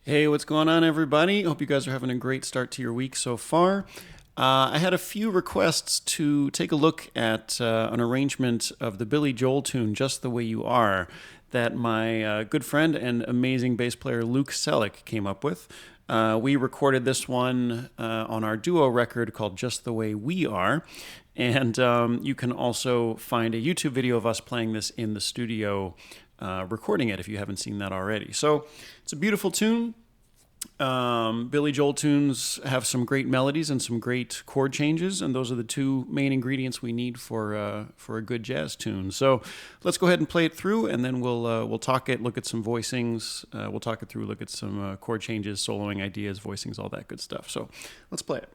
Hey, what's going on, everybody? Hope you guys are having a great start to your week so far. I had a few requests to take a look at an arrangement of the Billy Joel tune, Just the Way You Are, that my good friend and amazing bass player Luke Selleck came up with. We recorded this one on our duo record called Just the Way We Are. And you can also find a YouTube video of us playing this in the studio, recording it if you haven't seen that already. So it's a beautiful tune. Billy Joel tunes have some great melodies and some great chord changes, and those are the two main ingredients we need for a good jazz tune. So let's go ahead and play it through, and then we'll talk it, look at some voicings, we'll talk it through, look at some chord changes, soloing ideas, voicings, all that good stuff. So let's play it.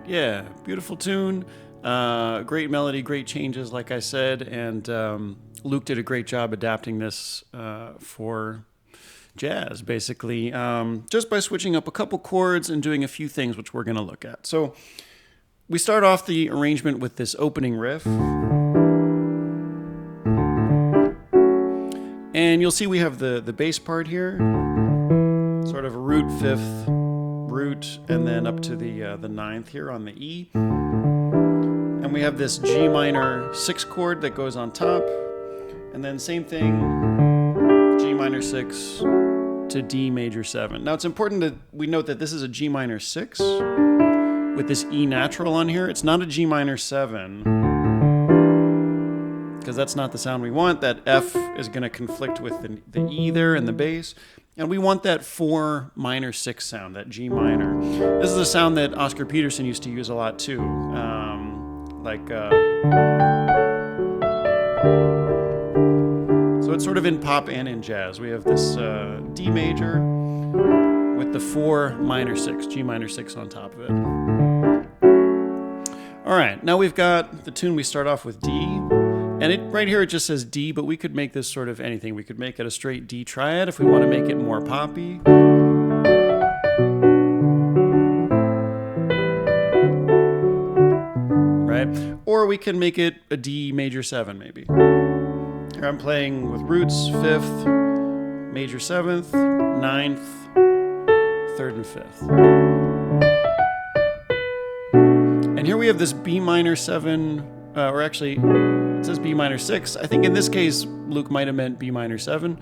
Yeah, beautiful tune, great melody, great changes, like I said, and Luke did a great job adapting this for jazz, basically, just by switching up a couple chords and doing a few things which we're going to look at. So we start off the arrangement with this opening riff, and you'll see we have the bass part here, sort of a root fifth, root, and then up to the ninth here on the E. And we have this G minor 6 chord that goes on top, and then same thing, G minor 6 to D major 7. Now it's important that we note that this is a G minor 6 with this E natural on here. It's not a G minor 7, because that's not the sound we want. That F is going to conflict with the E there in the bass. And we want that 4 minor 6 sound, that G minor. This is a sound that Oscar Peterson used to use a lot too. So it's sort of in pop and in jazz. We have this D major with the 4 minor 6, G minor 6 on top of it. All right, now we've got the tune. We start off with D. And right here it just says D, but we could make this sort of anything. We could make it a straight D triad if we want to make it more poppy. Right? Or we can make it a D major 7 maybe. Here I'm playing with roots, 5th, major 7th, 9th, 3rd, and 5th. And here we have this B minor 7, or actually, it says B minor 6. I think in this case, Luke might have meant B minor 7.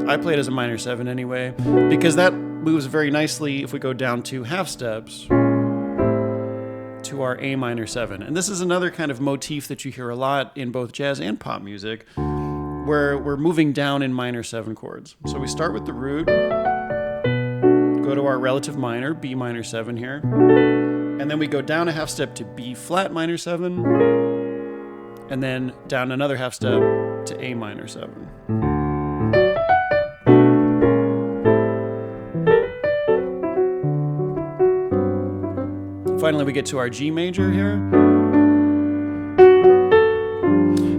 I play it as a minor 7 anyway, because that moves very nicely if we go down 2 half steps to our A minor 7. And this is another kind of motif that you hear a lot in both jazz and pop music, where we're moving down in minor 7 chords. So we start with the root, go to our relative minor, B minor 7 here, and then we go down a half step to B flat minor 7, and then down another half step to A minor 7. Finally, we get to our G major here.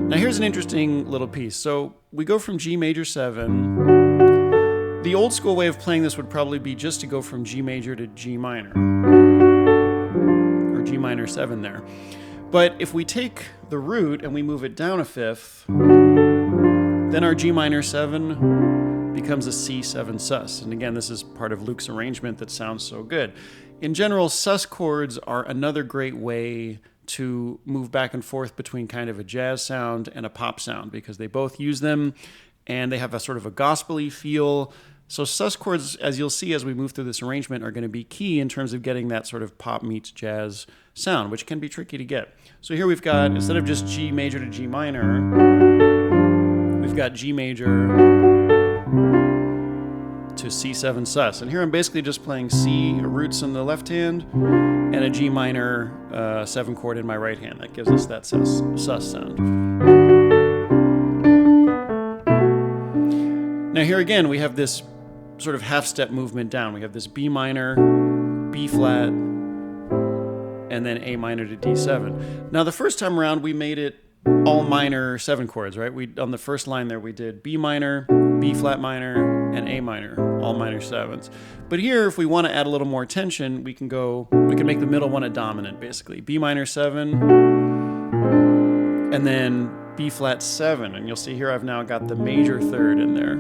Now here's an interesting little piece. So we go from G major 7. The old school way of playing this would probably be just to go from G major to G minor, or G minor 7 there. But if we take the root and we move it down a fifth, then our G minor 7 becomes a C7 sus. And again, this is part of Luke's arrangement that sounds so good. In general, sus chords are another great way to move back and forth between kind of a jazz sound and a pop sound, because they both use them and they have a sort of a gospel-y feel. So sus chords, as you'll see as we move through this arrangement, are going to be key in terms of getting that sort of pop meets jazz sound, which can be tricky to get. So here we've got, instead of just G major to G minor, we've got G major to C7 sus. And here I'm basically just playing C roots in the left hand and a G minor 7 chord in my right hand. That gives us that sus sound. Now here again, we have this sort of half-step movement down. We have this B minor, B flat, and then A minor to D7. Now the first time around, we made it all minor 7 chords, right? On the first line there, we did B minor, B flat minor, and A minor, all minor 7s. But here, if we want to add a little more tension, we can make the middle one a dominant, basically. B minor 7, and then B flat 7. And you'll see here I've now got the major 3rd in there.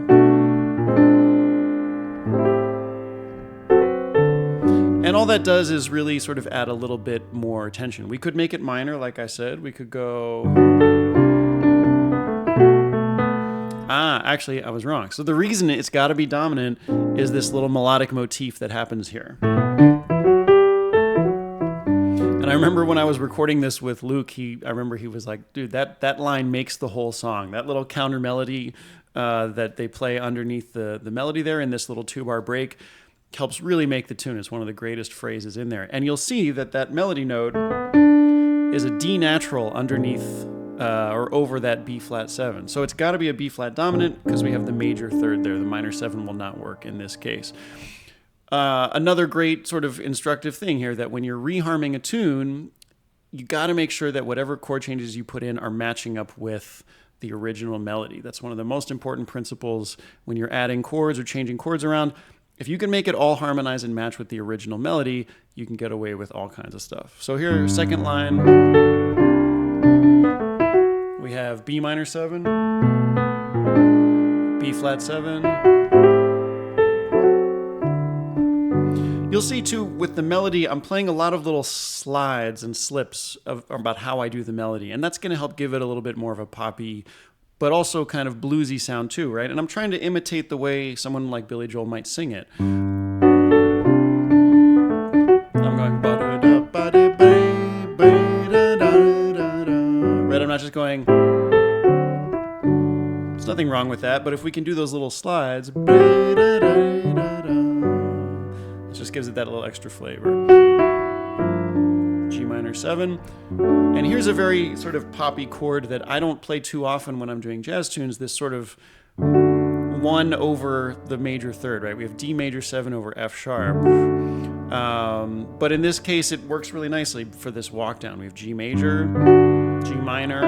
And all that does is really sort of add a little bit more tension. We could make it minor, like I said. We could go... actually, I was wrong. So the reason it's got to be dominant is this little melodic motif that happens here. And I remember when I was recording this with Luke, I remember he was like, dude, that line makes the whole song. That little counter melody that they play underneath the melody there in this little 2-bar break helps really make the tune. It's one of the greatest phrases in there. And you'll see that melody note is a D natural underneath or over that B flat 7. So it's got to be a B flat dominant because we have the major 3rd there. The minor 7 will not work in this case. Another great sort of instructive thing here, that when you're reharming a tune, you got to make sure that whatever chord changes you put in are matching up with the original melody. That's one of the most important principles when you're adding chords or changing chords around. If you can make it all harmonize and match with the original melody, you can get away with all kinds of stuff. So here, second line, we have B minor 7, B flat 7. You'll see too, with the melody, I'm playing a lot of little slides and slips about how I do the melody. And that's going to help give it a little bit more of a poppy, but also kind of bluesy sound too, right? And I'm trying to imitate the way someone like Billy Joel might sing it. I'm going right, I'm not just going. There's nothing wrong with that, but if we can do those little slides, it just gives it that little extra flavor. G minor 7. And here's a very sort of poppy chord that I don't play too often when I'm doing jazz tunes, this sort of 1 over the major 3rd, right? We have D major 7 over F sharp. But in this case, it works really nicely for this walk down. We have G major, G minor,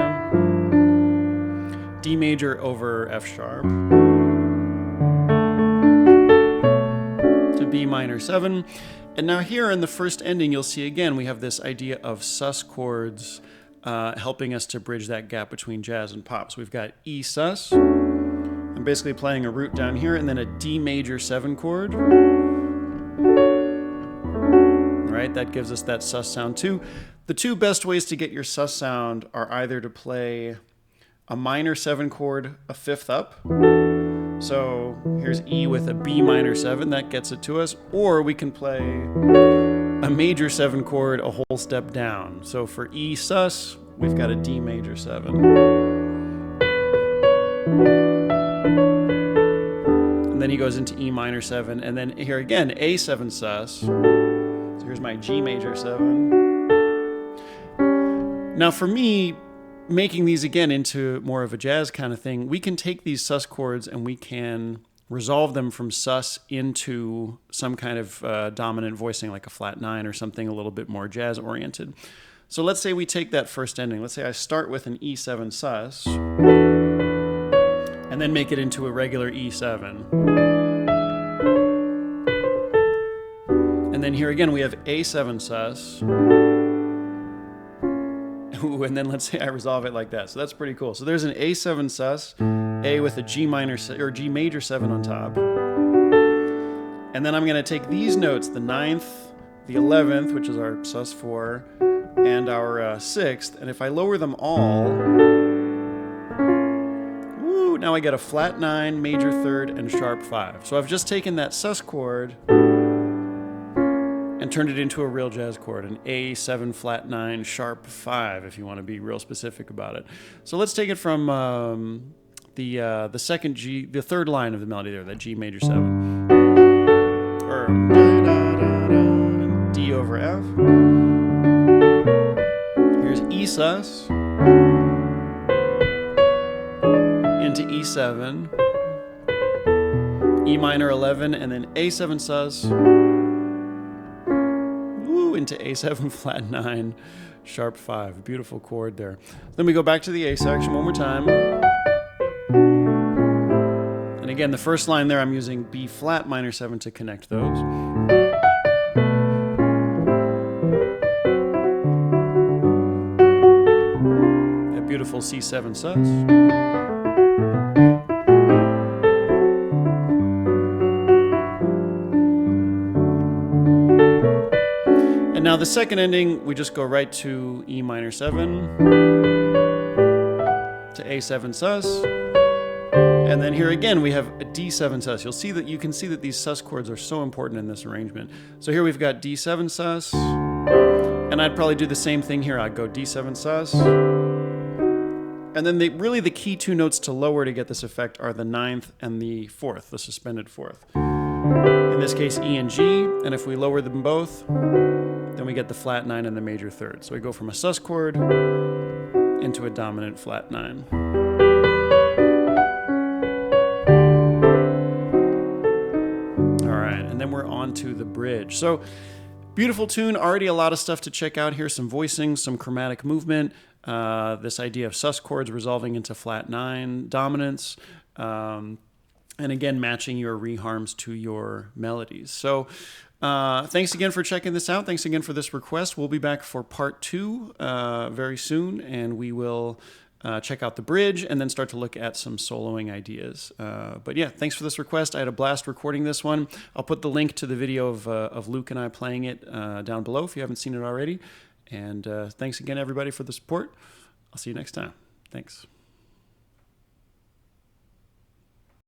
D major over F sharp, to B minor 7. And now here in the first ending, you'll see again, we have this idea of sus chords helping us to bridge that gap between jazz and pop. So we've got E sus. I'm basically playing a root down here and then a D major 7 chord. Right, that gives us that sus sound too. The two best ways to get your sus sound are either to play a minor 7 chord a 5th up. So here's E with a B minor 7, that gets it to us. Or we can play a major 7 chord a whole step down. So for E sus, we've got a D major 7. And then he goes into E minor 7, and then here again, A7 sus. So here's my G major 7. Now for me, making these again into more of a jazz kind of thing, we can take these sus chords and we can resolve them from sus into some kind of dominant voicing, like a flat 9 or something a little bit more jazz oriented. So let's say we take that first ending. Let's say I start with an E7 sus and then make it into a regular E7. And then here again we have A7 sus. Ooh, and then let's say I resolve it like that. So that's pretty cool. So there's an A7 sus, A with a G minor or G major 7 on top. And then I'm going to take these notes, the 9th, the 11th, which is our sus 4, and our 6th, and if I lower them all, woo, now I get a flat 9, major 3rd, and sharp 5. So I've just taken that sus chord and turned it into a real jazz chord, an A7 flat 9 sharp 5, if you want to be real specific about it. So let's take it from the second G, the third line of the melody there, that G major 7, or D over F. Here's E sus into E7, E minor 11, and then A7 sus. Into A7 flat 9 sharp 5. A beautiful chord there. Then we go back to the A section one more time. And again, the first line there, I'm using B flat minor 7 to connect those. That beautiful C7 sus. And now the second ending, we just go right to E minor 7 to A7 sus. And then here again, we have a D7 sus. You can see that these sus chords are so important in this arrangement. So here we've got D7 sus, and I'd probably do the same thing here. I'd go D7 sus. And then really the key 2 notes to lower to get this effect are the 9th and the 4th, the suspended 4th. In this case, E and G, and if we lower them both, then we get the flat 9 and the major 3rd. So we go from a sus chord into a dominant flat 9. All right, and then we're on to the bridge. So beautiful tune, already a lot of stuff to check out here, some voicing, some chromatic movement, this idea of sus chords resolving into flat 9 dominance, and again, matching your reharms to your melodies. So thanks again for checking this out. Thanks again for this request. We'll be back for part 2 very soon, and we will check out the bridge and then start to look at some soloing ideas. But yeah, thanks for this request. I had a blast recording this one. I'll put the link to the video of Luke and I playing it down below if you haven't seen it already. And thanks again, everybody, for the support. I'll see you next time. Thanks.